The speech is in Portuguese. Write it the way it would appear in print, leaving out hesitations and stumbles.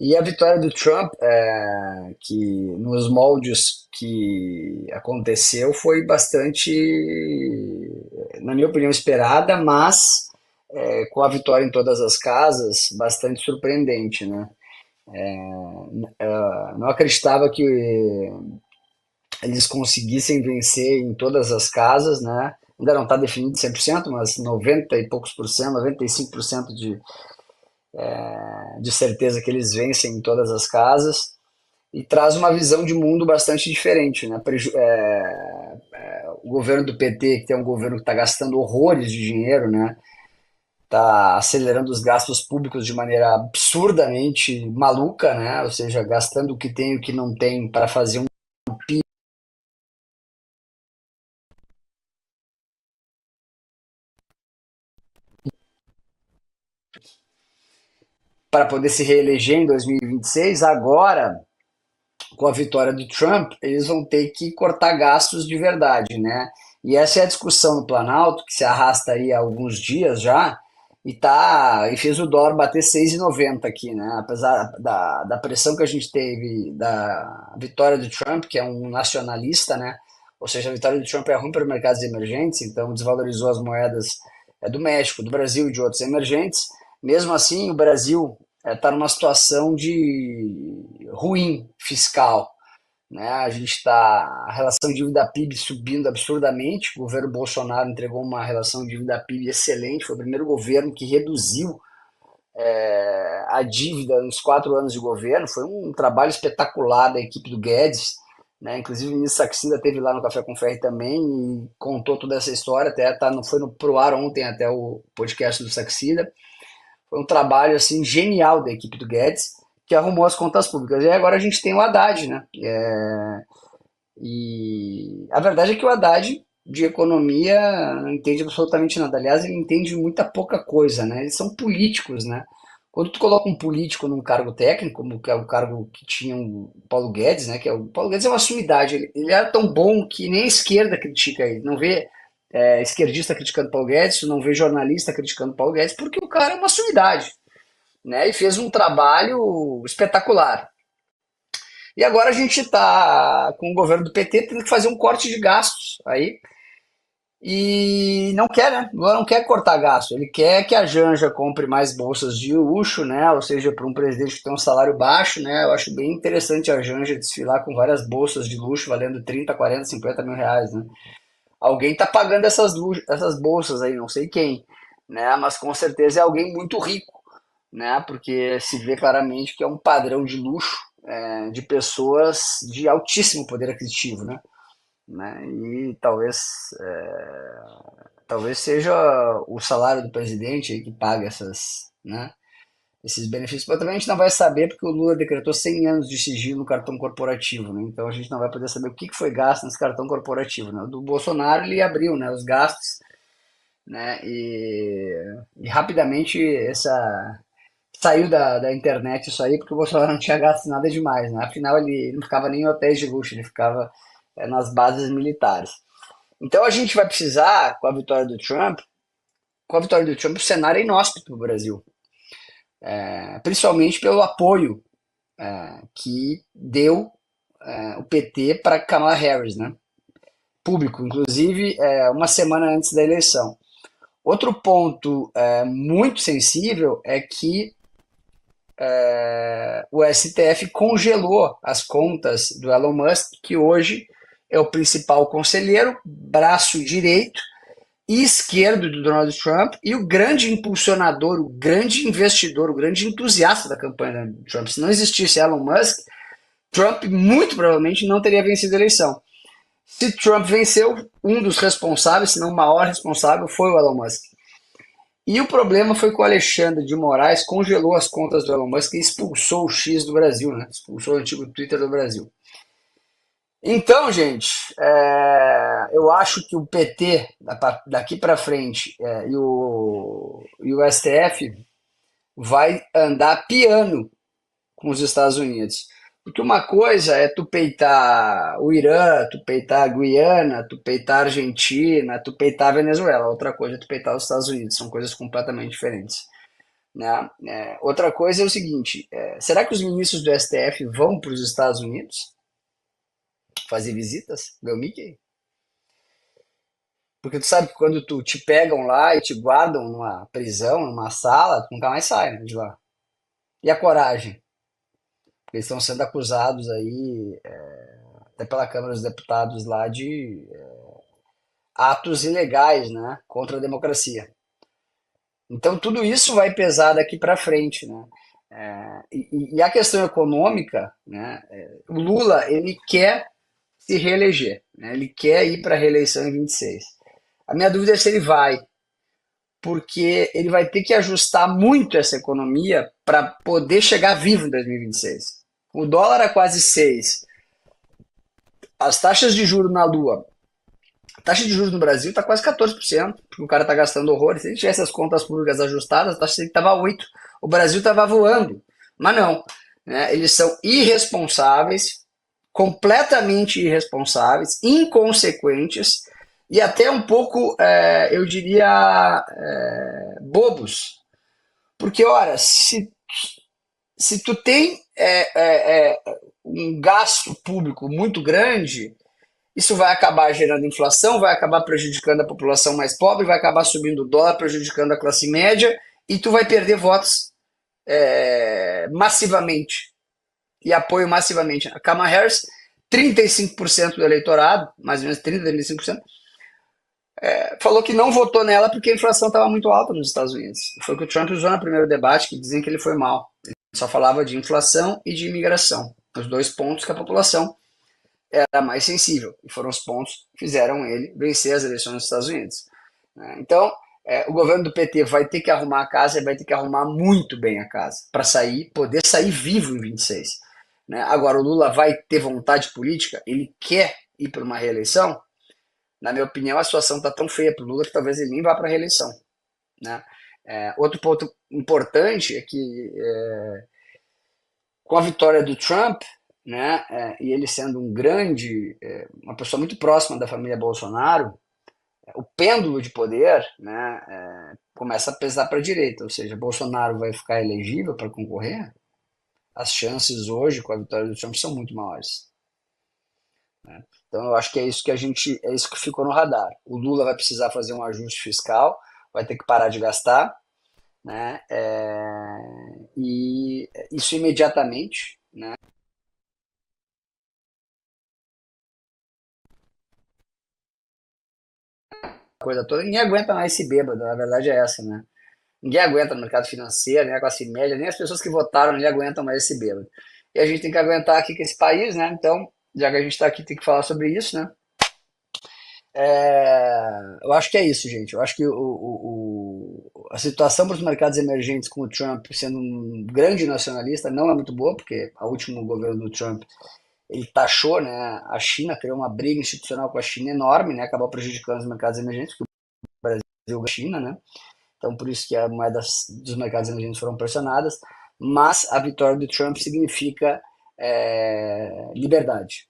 E a vitória do Trump, que nos moldes que aconteceu, foi bastante, na minha opinião, esperada, mas com a vitória em todas as casas, bastante surpreendente, né? Não acreditava que eles conseguissem vencer em todas as casas, né? Ainda não está definido 100%, mas 90 e poucos por cento, 95% de certeza que eles vencem em todas as casas e traz uma visão de mundo bastante diferente, né? O governo do PT, que é um governo que está gastando horrores de dinheiro, né? Está acelerando os gastos públicos de maneira absurdamente maluca, né? Ou seja, gastando o que tem e o que não tem para fazer um para poder se reeleger em 2026. Agora, com a vitória do Trump, eles vão ter que cortar gastos de verdade, né? E essa é a discussão no Planalto, que se arrasta aí há alguns dias já, e fez o dólar bater 6,90 aqui, né? Apesar da pressão que a gente teve da vitória do Trump, que é um nacionalista, né? Ou seja, a vitória do Trump é ruim para mercados emergentes, então desvalorizou as moedas do México, do Brasil e de outros emergentes. Mesmo assim, o Brasil está numa situação de ruim fiscal, né? A gente está a relação dívida PIB subindo absurdamente. O governo Bolsonaro entregou uma relação dívida PIB excelente. Foi o primeiro governo que reduziu a dívida nos 4 anos de governo. Foi um trabalho espetacular da equipe do Guedes, né? Inclusive o ministro Saxida esteve lá no Café com Ferre também e contou toda essa história. Até tá, não foi no pro ar ontem até o podcast do Saxida. Foi um trabalho assim genial da equipe do Guedes, que arrumou as contas públicas. E agora a gente tem o Haddad, né? E a verdade é que o Haddad de economia não entende absolutamente nada. Aliás, ele entende muita pouca coisa, né? Eles são políticos, né? Quando tu coloca um político num cargo técnico, como que é o cargo que tinha o Paulo Guedes, né? Que é o Paulo Guedes é uma sumidade. Ele é tão bom que nem a esquerda critica ele. Não vê esquerdista criticando Paulo Guedes, tu não vê jornalista criticando Paulo Guedes, porque o cara é uma sumidade, né? E fez um trabalho espetacular. E agora a gente está com o governo do PT tendo que fazer um corte de gastos aí. E não quer, né? Lula não quer cortar gasto. Ele quer que a Janja compre mais bolsas de luxo, né? Ou seja, para um presidente que tem um salário baixo, né? Eu acho bem interessante a Janja desfilar com várias bolsas de luxo valendo 30, 40, 50 mil reais, né? Alguém está pagando essas bolsas aí, não sei quem, né? Mas com certeza é alguém muito rico, né? Porque se vê claramente que é um padrão de luxo de pessoas de altíssimo poder aquisitivo, né? E talvez seja o salário do presidente aí que paga esses benefícios. Mas também a gente não vai saber porque o Lula decretou 100 anos de sigilo no cartão corporativo, né? Então a gente não vai poder saber o que foi gasto nesse cartão corporativo, né? O do Bolsonaro ele abriu, né? Os gastos, né? E rapidamente essa saiu da internet isso aí, porque o Bolsonaro não tinha gasto nada demais, né? Afinal, ele não ficava nem em hotéis de luxo, ele ficava nas bases militares. Então a gente vai precisar, com a vitória do Trump, o cenário é inóspito para o Brasil, principalmente pelo apoio que deu o PT para Kamala Harris, né? Público, inclusive uma semana antes da eleição. Outro ponto muito sensível é que o STF congelou as contas do Elon Musk, que hoje é o principal conselheiro, braço direito e esquerdo do Donald Trump e o grande impulsionador, o grande investidor, o grande entusiasta da campanha do Trump. Se não existisse Elon Musk, Trump muito provavelmente não teria vencido a eleição. Se Trump venceu, um dos responsáveis, se não o maior responsável, foi o Elon Musk. E o problema foi que o Alexandre de Moraes congelou as contas do Elon Musk e expulsou o X do Brasil, né? Expulsou o antigo Twitter do Brasil. Então, gente, eu acho que o PT daqui para frente e o STF vai andar piano com os Estados Unidos. Porque uma coisa é tu peitar o Irã, tu peitar a Guiana, tu peitar a Argentina, tu peitar a Venezuela. Outra coisa é tu peitar os Estados Unidos. São coisas completamente diferentes. né? Outra coisa é o seguinte, será que os ministros do STF vão para os Estados Unidos fazer visitas? Meu Mickey? Porque tu sabe que quando tu te pegam lá e te guardam numa prisão, numa sala, tu nunca mais sai, né, de lá. E a coragem? Porque eles estão sendo acusados aí, até pela Câmara dos Deputados lá, de atos ilegais, né, contra a democracia. Então tudo isso vai pesar daqui para frente, né? E a questão econômica, né? O Lula ele quer se reeleger, né? Ele quer ir para a reeleição em 26. A minha dúvida é se ele vai, porque ele vai ter que ajustar muito essa economia para poder chegar vivo em 2026. O dólar a quase 6, as taxas de juros na lua. A taxa de juros no Brasil está quase 14%, porque o cara está gastando horrores. Se ele tivesse as contas públicas ajustadas, a taxa estava 8%. O Brasil estava voando. Mas não. Né? Eles são irresponsáveis, completamente irresponsáveis, inconsequentes e até um pouco, eu diria, bobos. Porque, ora, se tu tem um gasto público muito grande, isso vai acabar gerando inflação, vai acabar prejudicando a população mais pobre, vai acabar subindo o dólar, prejudicando a classe média, e tu vai perder votos massivamente, e apoio massivamente. A Kamala Harris, 35% do eleitorado, mais ou menos 30%, 35%, falou que não votou nela porque a inflação estava muito alta nos Estados Unidos. Foi o que o Trump usou no primeiro debate, que dizem que ele foi mal. Ele só falava de inflação e de imigração, os dois pontos que a população era mais sensível, e foram os pontos que fizeram ele vencer as eleições nos Estados Unidos. Então, o governo do PT vai ter que arrumar a casa e vai ter que arrumar muito bem a casa para poder sair vivo em 26. Né? Agora, o Lula vai ter vontade política? Ele quer ir para uma reeleição? Na minha opinião, a situação está tão feia para o Lula que talvez ele nem vá para a reeleição. Né? Outro ponto importante é que, com a vitória do Trump, né, e ele sendo uma pessoa muito próxima da família Bolsonaro, o pêndulo de poder, né, começa a pesar para a direita, ou seja, Bolsonaro vai ficar elegível para concorrer, as chances hoje com a vitória do Trump são muito maiores. Né? Então eu acho que é isso que ficou no radar. O Lula vai precisar fazer um ajuste fiscal, vai ter que parar de gastar, né, e isso imediatamente, né, coisa toda, ninguém aguenta mais esse bêbado, a verdade é essa, né? Ninguém aguenta no mercado financeiro, nem a classe média, nem as pessoas que votaram nem aguentam mais esse bêbado. E a gente tem que aguentar aqui com esse país, né? Então, já que a gente está aqui, tem que falar sobre isso, né? Eu acho que é isso, gente. Eu acho que a situação para os mercados emergentes com o Trump sendo um grande nacionalista não é muito boa, porque o último governo do Trump ele taxou, né, a China, criou uma briga institucional com a China enorme, né, acabou prejudicando os mercados emergentes, porque o Brasil e a China, né? Então, por isso que as moedas dos mercados emergentes foram pressionadas. Mas a vitória do Trump significa liberdade.